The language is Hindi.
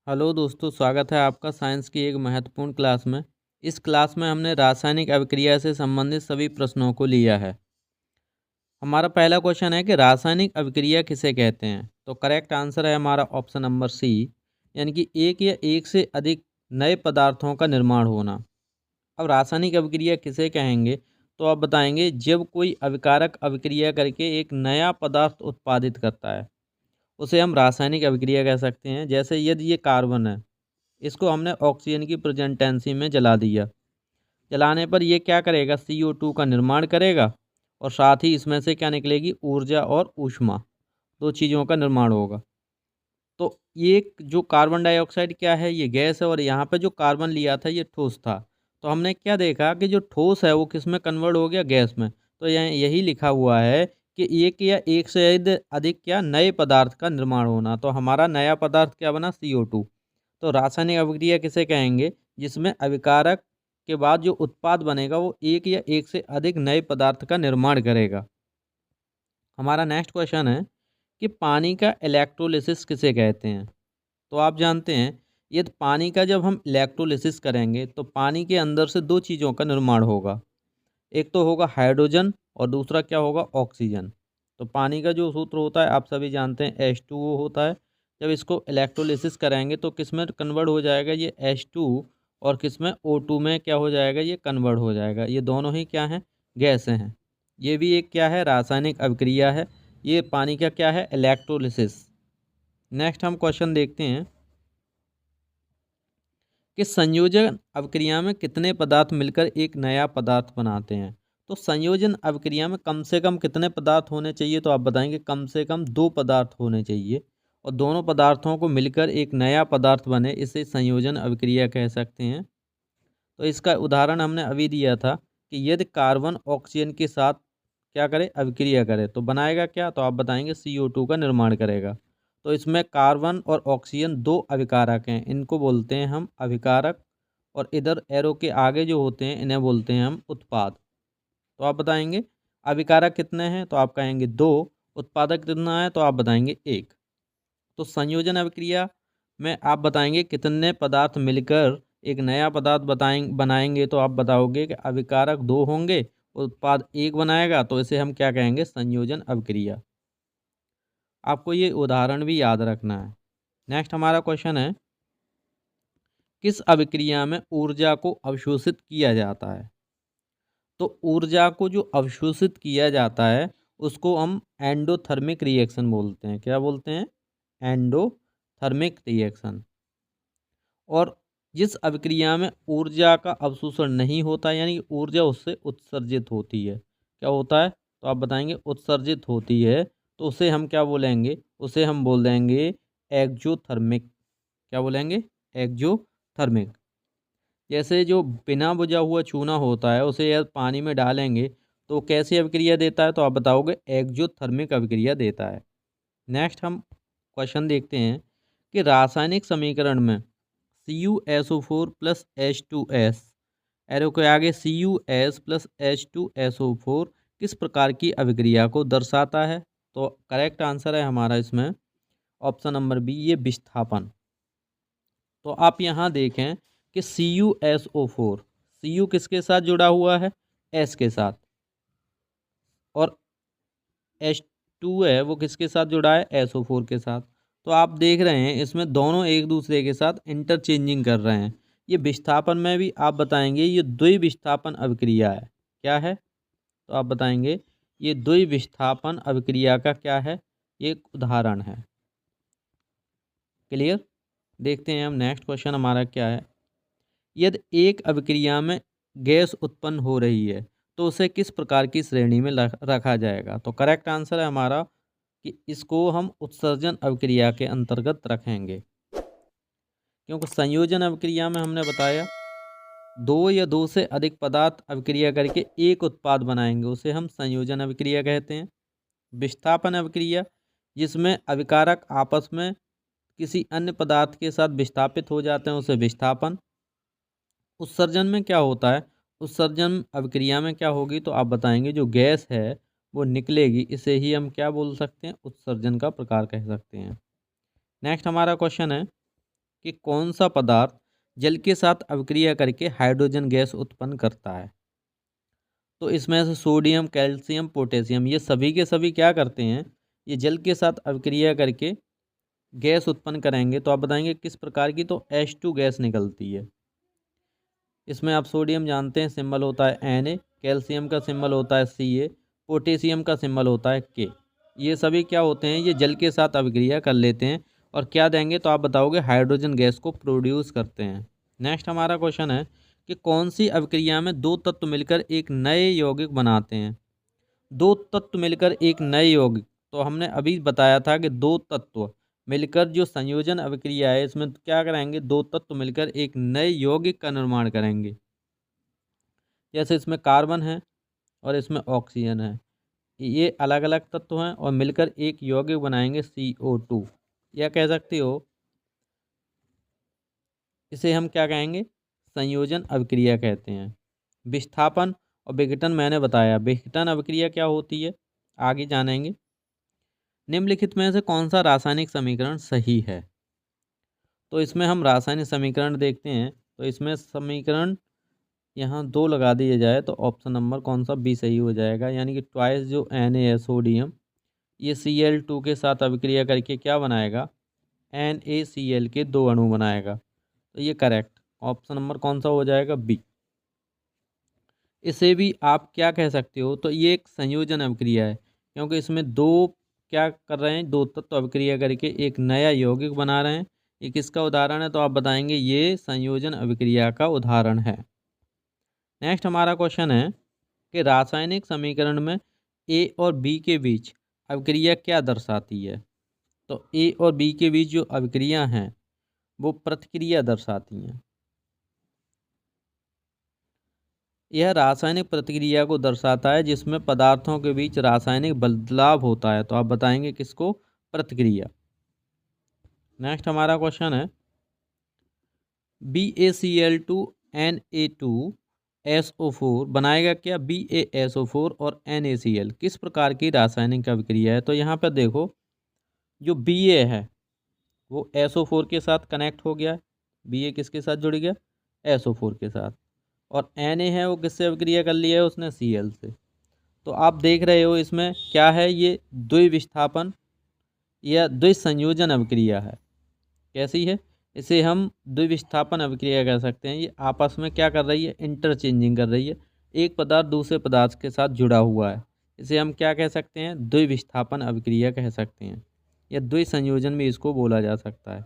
हेलो दोस्तों, स्वागत है आपका साइंस की एक महत्वपूर्ण क्लास में। इस क्लास में हमने रासायनिक अभिक्रिया से संबंधित सभी प्रश्नों को लिया है। हमारा पहला क्वेश्चन है कि रासायनिक अभिक्रिया किसे कहते हैं। तो करेक्ट आंसर है हमारा ऑप्शन नंबर सी, यानी कि एक या एक से अधिक नए पदार्थों का निर्माण होना। अब रासायनिक अभिक्रिया किसे कहेंगे, तो आप बताएंगे जब कोई अभिकारक अभिक्रिया करके एक नया पदार्थ उत्पादित करता है, उसे हम रासायनिक अभिक्रिया कह सकते हैं। जैसे यदि ये कार्बन है, इसको हमने ऑक्सीजन की प्रेजेंटेंसी में जला दिया। जलाने पर ये क्या करेगा, CO2 का निर्माण करेगा और साथ ही इसमें से क्या निकलेगी, ऊर्जा और ऊष्मा, दो चीज़ों का निर्माण होगा। तो ये जो कार्बन डाइऑक्साइड क्या है, ये गैस है और यहाँ पे जो कार्बन लिया था ये ठोस था। तो हमने क्या देखा कि जो ठोस है वो किस में कन्वर्ट हो गया, गैस में। तो यहाँ यही लिखा हुआ है कि एक या एक से अधिक क्या नए पदार्थ का निर्माण होना। तो हमारा नया पदार्थ क्या बना, CO2। तो रासायनिक अभिक्रिया किसे कहेंगे, जिसमें अभिकारक के बाद जो उत्पाद बनेगा वो एक या एक से अधिक नए पदार्थ का निर्माण करेगा। हमारा नेक्स्ट क्वेश्चन है कि पानी का इलेक्ट्रोलिसिस किसे कहते हैं। तो आप जानते हैं, यदि पानी का जब हम इलेक्ट्रोलिसिस करेंगे तो पानी के अंदर से दो चीज़ों का निर्माण होगा। एक तो होगा हाइड्रोजन और दूसरा क्या होगा, ऑक्सीजन। तो पानी का जो सूत्र होता है आप सभी जानते हैं, H2O होता है। जब इसको इलेक्ट्रोलिसिस कराएंगे तो किस में कन्वर्ट हो जाएगा, ये H2, और किस में, O2 में क्या हो जाएगा, ये कन्वर्ट हो जाएगा। ये दोनों ही क्या हैं, गैसें हैं। ये भी एक क्या है, रासायनिक अभिक्रिया है। ये पानी का क्या है, इलेक्ट्रोलिसिस। नेक्स्ट हम क्वेश्चन देखते हैं कि संयोजन अभिक्रिया में कितने पदार्थ मिलकर एक नया पदार्थ बनाते हैं। तो संयोजन अभिक्रिया में कम से कम कितने पदार्थ होने चाहिए, तो आप बताएंगे कम से कम दो पदार्थ होने चाहिए और दोनों पदार्थों को मिलकर एक नया पदार्थ बने, इसे संयोजन अभिक्रिया कह सकते हैं। तो इसका उदाहरण हमने अभी दिया था कि यदि कार्बन ऑक्सीजन के साथ क्या करे, अभिक्रिया करे, तो बनाएगा क्या, तो आप बताएंगे CO2 का निर्माण करेगा। तो इसमें कार्बन और ऑक्सीजन दो अभिकारक हैं, इनको बोलते हैं हम अभिकारक, और इधर एरो के आगे जो होते हैं इन्हें बोलते हैं हम उत्पाद। तो आप बताएंगे अभिकारक कितने हैं, तो आप कहेंगे दो। उत्पादक कितना है, तो आप बताएंगे एक। तो संयोजन अभिक्रिया में आप बताएंगे कितने पदार्थ मिलकर एक नया पदार्थ बनाएंगे, तो आप बताओगे कि अभिकारक दो होंगे, उत्पाद एक बनाएगा, तो इसे हम क्या कहेंगे, संयोजन अभिक्रिया। आपको ये उदाहरण भी याद रखना है। नेक्स्ट हमारा क्वेश्चन है, किस अभिक्रिया में ऊर्जा को अवशोषित किया जाता है। तो ऊर्जा को जो अवशोषित किया जाता है उसको हम एंडोथर्मिक रिएक्शन बोलते हैं। क्या बोलते हैं, एंडोथर्मिक रिएक्शन। और जिस अभिक्रिया में ऊर्जा का अवशोषण नहीं होता, यानी ऊर्जा उससे उत्सर्जित होती है, क्या होता है, तो आप बताएंगे उत्सर्जित होती है, तो उसे हम क्या बोलेंगे, उसे हम बोल देंगे एक्जोथर्मिक। क्या बोलेंगे, एक्जोथर्मिक। जैसे जो बिना बुझा हुआ चूना होता है उसे यदि पानी में डालेंगे तो कैसी अभिक्रिया देता है, तो आप बताओगे एक्जोथर्मिक अभिक्रिया देता है। नेक्स्ट हम क्वेश्चन देखते हैं कि रासायनिक समीकरण में CuSO4 प्लस H2S, एरो के आगे CuS प्लस H2SO4 किस प्रकार की अभिक्रिया को दर्शाता है। तो करेक्ट आंसर है हमारा इसमें ऑप्शन नंबर बी, ये विस्थापन। तो आप यहाँ देखें कि CuSO4, Cu किसके साथ जुड़ा हुआ है, S के साथ, और H2 है वो किसके साथ जुड़ा है, SO4 के साथ। तो आप देख रहे हैं इसमें दोनों एक दूसरे के साथ इंटरचेंजिंग कर रहे हैं। ये विस्थापन में भी आप बताएंगे ये द्विविस्थापन अभिक्रिया है। क्या है, तो आप बताएंगे ये द्विविस्थापन अभिक्रिया का क्या है, एक उदाहरण है। क्लियर। देखते हैं हम नेक्स्ट क्वेश्चन हमारा क्या है। यदि एक अभिक्रिया में गैस उत्पन्न हो रही है तो उसे किस प्रकार की श्रेणी में रखा जाएगा। तो करेक्ट आंसर है हमारा कि इसको हम उत्सर्जन अभिक्रिया के अंतर्गत रखेंगे, क्योंकि संयोजन अभिक्रिया में हमने बताया दो या दो से अधिक पदार्थ अभिक्रिया करके एक उत्पाद बनाएंगे, उसे हम संयोजन अभिक्रिया कहते हैं। विस्थापन अभिक्रिया, जिसमें अभिकारक आपस में किसी अन्य पदार्थ के साथ विस्थापित हो जाते हैं, उसे विस्थापन। उत्सर्जन में क्या होता है, उत्सर्जन अभिक्रिया में क्या होगी, तो आप बताएंगे जो गैस है वो निकलेगी, इसे ही हम क्या बोल सकते हैं, उत्सर्जन का प्रकार कह सकते हैं। नेक्स्ट हमारा क्वेश्चन है कि कौन सा पदार्थ जल के साथ अभिक्रिया करके हाइड्रोजन गैस उत्पन्न करता है। तो इसमें से सोडियम, कैल्शियम, पोटेशियम ये सभी के सभी क्या करते हैं, ये जल के साथ अभिक्रिया करके गैस उत्पन्न करेंगे। तो आप बताएंगे किस प्रकार की, तो H2 गैस निकलती है। इसमें आप सोडियम जानते हैं सिंबल होता है Na, कैल्शियम का सिंबल होता है Ca, पोटेशियम का सिंबल होता है K। ये सभी क्या होते हैं, ये जल के साथ अभिक्रिया कर लेते हैं और क्या देंगे, तो आप बताओगे हाइड्रोजन गैस को प्रोड्यूस करते हैं। नेक्स्ट हमारा क्वेश्चन है कि कौन सी अभिक्रिया में दो तत्व मिलकर एक नए यौगिक बनाते हैं। दो तत्व मिलकर एक नए यौगिक, तो हमने अभी बताया था कि दो तत्व मिलकर जो संयोजन अभिक्रिया है इसमें क्या करेंगे, दो तत्व मिलकर एक नए यौगिक का निर्माण करेंगे। जैसे इसमें कार्बन है और इसमें ऑक्सीजन है, ये अलग अलग तत्व हैं और मिलकर एक यौगिक बनाएंगे CO2। या कह सकते हो इसे हम क्या कहेंगे, संयोजन अभिक्रिया कहते हैं। विस्थापन और विघटन मैंने बताया। विघटन अभिक्रिया क्या होती है आगे जानेंगे। निम्नलिखित में से कौन सा रासायनिक समीकरण सही है। तो इसमें हम रासायनिक समीकरण देखते हैं। तो इसमें समीकरण यहाँ 2 लगा दिए जाए तो ऑप्शन नंबर कौन सा बी सही हो जाएगा, यानी कि ट्वाइस जो Na है सोडियम, ये Cl2 के साथ अभिक्रिया करके क्या बनाएगा, NaCl के 2 अणु बनाएगा। तो ये करेक्ट ऑप्शन नंबर कौन सा हो जाएगा, बी। इसे भी आप क्या कह सकते हो, तो ये एक संयोजन अभिक्रिया है क्योंकि इसमें दो क्या कर रहे हैं, दो तत्व अभिक्रिया करके एक नया यौगिक बना रहे हैं। ये किसका उदाहरण है, तो आप बताएंगे ये संयोजन अभिक्रिया का उदाहरण है। नेक्स्ट हमारा क्वेश्चन है कि रासायनिक समीकरण में ए और बी के बीच अभिक्रिया क्या दर्शाती है। तो ए और बी के बीच जो अभिक्रिया हैं वो प्रतिक्रिया दर्शाती हैं। यह रासायनिक प्रतिक्रिया को दर्शाता है जिसमें पदार्थों के बीच रासायनिक बदलाव होता है। तो आप बताएंगे किसको, प्रतिक्रिया। नेक्स्ट हमारा क्वेश्चन है BaCl2Na2SO4 बनाएगा क्या, BaSO4 और NaCl किस प्रकार की रासायनिक अभिक्रिया है। तो यहाँ पर देखो जो Ba है वो SO4 के साथ कनेक्ट हो गया, Ba किसके साथ जुड़ गया, SO4 के साथ, और Na है वो किससे अभिक्रिया कर लिया है उसने, Cl से। तो आप देख रहे हो इसमें क्या है, ये द्विविस्थापन या द्विसंयोजन अभिक्रिया है। कैसी है, इसे हम द्विविस्थापन अभिक्रिया कह सकते हैं। ये आपस में क्या कर रही है, इंटरचेंजिंग कर रही है, एक पदार्थ दूसरे पदार्थ के साथ जुड़ा हुआ है। इसे हम क्या कह सकते हैं, द्विविस्थापन अभिक्रिया कह सकते हैं या द्विसंयोजन भी इसको बोला जा सकता है।